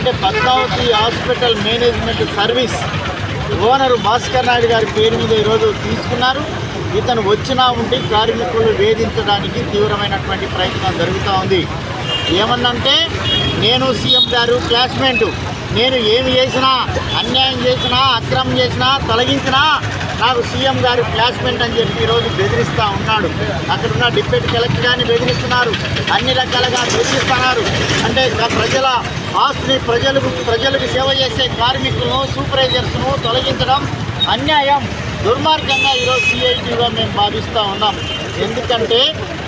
అంటే Padmavati hospital management service owner Bhaskar Naidu గారి పేరు మీద ఈరోజు తీసుకున్నారు. ఇతను వచ్చినా ఉండి కార్మికులు వేధించడానికి తీవ్రమైనటువంటి ప్రయత్నం జరుగుతూ ఉంది. ఏమన్నంటే నేను సీఎం గారు క్లాస్మేటు, నేను ఏమి చేసినా, అన్యాయం చేసినా, అక్రమం చేసినా, తొలగించినా నాకు సీఎం గారు క్లాస్మేట్ అని చెప్పి ఈరోజు బెదిరిస్తూ ఉన్నాడు. అక్కడున్న డిప్యూటీ కలెక్టర్ గారిని బెదిరిస్తున్నారు, అన్ని రకాలుగా బెదిరిస్తున్నారు. అంటే ప్రజల ఆస్తిని ప్రజలకు సేవ చేసే కార్మికులను, సూపర్వైజర్స్ను తొలగించడం అన్యాయం, దుర్మార్గంగా ఈరోజు సిఐటిగా మేము భావిస్తూ ఉన్నాం. ఎందుకంటే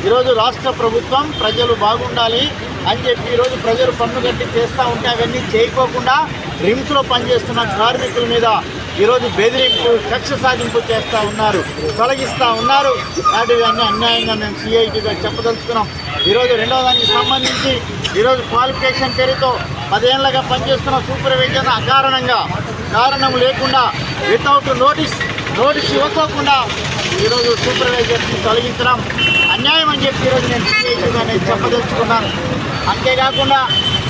ఈరోజు రాష్ట్ర ప్రభుత్వం ప్రజలు బాగుండాలి అని చెప్పి ఈరోజు ప్రజలు పన్ను కట్టి చేస్తూ ఉంటే అవన్నీ చేయకోకుండా రిమ్స్లో పనిచేస్తున్న కార్మికుల మీద ఈరోజు బెదిరింపు, కక్ష సాధింపు చేస్తూ ఉన్నారు, తొలగిస్తూ ఉన్నారు. వాటివన్నీ అన్యాయంగా మేము సిఐటిగా చెప్పదలుచుకున్నాం. ఈరోజు రెండవ దానికి సంబంధించి ఈరోజు క్వాలిఫికేషన్ పేరుతో 10 ఏళ్ళగా పనిచేస్తున్న సూపర్వైజర్ కారణం లేకుండా వితౌట్ నోటీస్ ఇవ్వకోకుండా ఈరోజు సూపర్వైజర్ని తొలగించడం అన్యాయం అని చెప్పి ఈరోజు నేను సిఐటిగా నేను చెప్పదలుచుకున్నాను. అంతేకాకుండా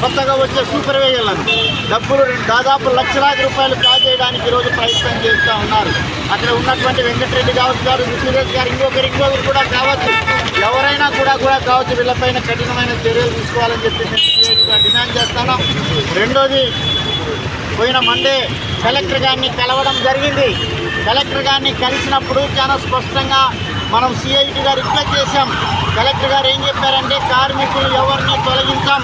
కొత్తగా వచ్చే సూపర్వైజర్లను డబ్బులు దాదాపు లక్షలాది రూపాయలు కాజేయడానికి ఈరోజు ప్రయత్నం చేస్తూ ఉన్నారు. అక్కడ ఉన్నటువంటి వెంకటరెడ్డి గారు, సురేష్ గారు, ఇంకొకరు కూడా కావచ్చు, ఎవరైనా కూడా కావచ్చు, వీళ్ళపైన కఠినమైన చర్యలు తీసుకోవాలని చెప్పి నేను సిఐటిగా డిమాండ్ చేస్తాను. రెండోది, పోయిన మండే కలెక్టర్ గారిని కలవడం జరిగింది. కలెక్టర్ గారిని కలిసినప్పుడు చాలా స్పష్టంగా మనం సిఐటిగా రిక్వెస్ట్ చేశాం. కలెక్టర్ గారు ఏం చెప్పారంటే కార్మికులు ఎవరిని తొలగించాం,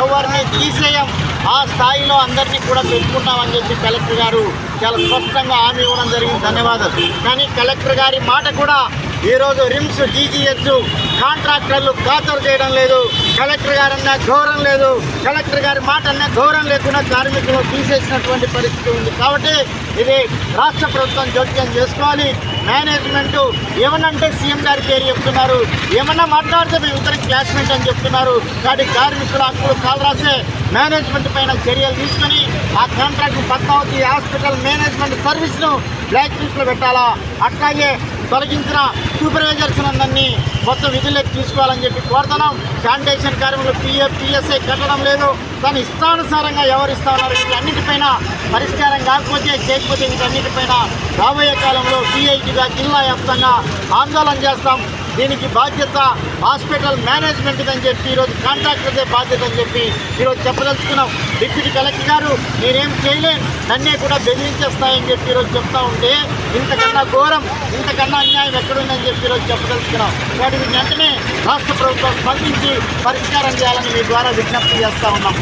ఎవరిని తీసేయం, ఆ స్థాయిలో అందరినీ కూడా పెట్టుకుంటామని చెప్పి కలెక్టర్ గారు చాలా స్పష్టంగా హామీ ఇవ్వడం జరిగింది. ధన్యవాదాలు. కానీ కలెక్టర్ గారి మాట కూడా ఈరోజు రిమ్స్, జీజీహెచ్ కాంట్రాక్టర్లు ఖాతరు చేయడం లేదు. కలెక్టర్ గారు అన్న గౌరవం లేదు, కలెక్టర్ గారి మాట అన్న గౌరవం లేకుండా కార్మికులు తీసేసినటువంటి పరిస్థితి ఉంది. కాబట్టి ఇది రాష్ట్ర ప్రభుత్వం జోక్యం చేసుకోవాలి. మేనేజ్మెంట్ ఏమన్నంటే సీఎం గారి పేరు చెప్తున్నారు, ఏమన్నా మాట్లాడితే మేము ఇద్దరు క్లాస్మేట్ అని చెప్తున్నారు. కాబట్టి కార్మికుల హక్కులు కాలు రాసే మేనేజ్మెంట్ పైన చర్యలు తీసుకొని ఆ కాంట్రాక్ట్ పద్మావతి హాస్పిటల్ మేనేజ్మెంట్ సర్వీస్ను బ్లాక్ లిస్ట్లో పెట్టాలా. అట్లాగే తొలగించిన సూపర్వైజర్స్ అందరినీ మొత్తం విధుల్లోకి తీసుకోవాలని చెప్పి కోరుతున్నాం. శానిటేషన్ కార్మికులు పిఎస్ఐ కట్టడం లేదు, దాని ఇష్టానుసారంగా ఎవరిస్తా ఉన్నారు. వీటన్నిటిపైన పరిష్కారం చేయకపోతే వీటన్నిటిపైన రాబోయే కాలంలో సిఐటిగా జిల్లా వ్యాప్తంగా ఆందోళన చేస్తాం. దీనికి బాధ్యత హాస్పిటల్ మేనేజ్మెంట్ అని చెప్పి ఈరోజు కాంట్రాక్టర్దే బాధ్యత అని చెప్పి ఈరోజు చెప్పదలుచుకున్నాం. డిప్యూటీ కలెక్టర్ గారు నేనేం చేయలేను, నన్నే కూడా బెదిరించేస్తాయని చెప్పి ఈరోజు చెప్తా ఉంటే ఇంతకన్నా ఘోరం, ఇంతకన్నా అన్యాయం ఎక్కడుందని చెప్పి ఈరోజు చెప్పదలుచుకున్నాం. వాటిని వెంటనే రాష్ట్ర ప్రభుత్వం స్పందించి పరిష్కారం చేయాలని మీ ద్వారా విజ్ఞప్తి చేస్తూ ఉన్నాం.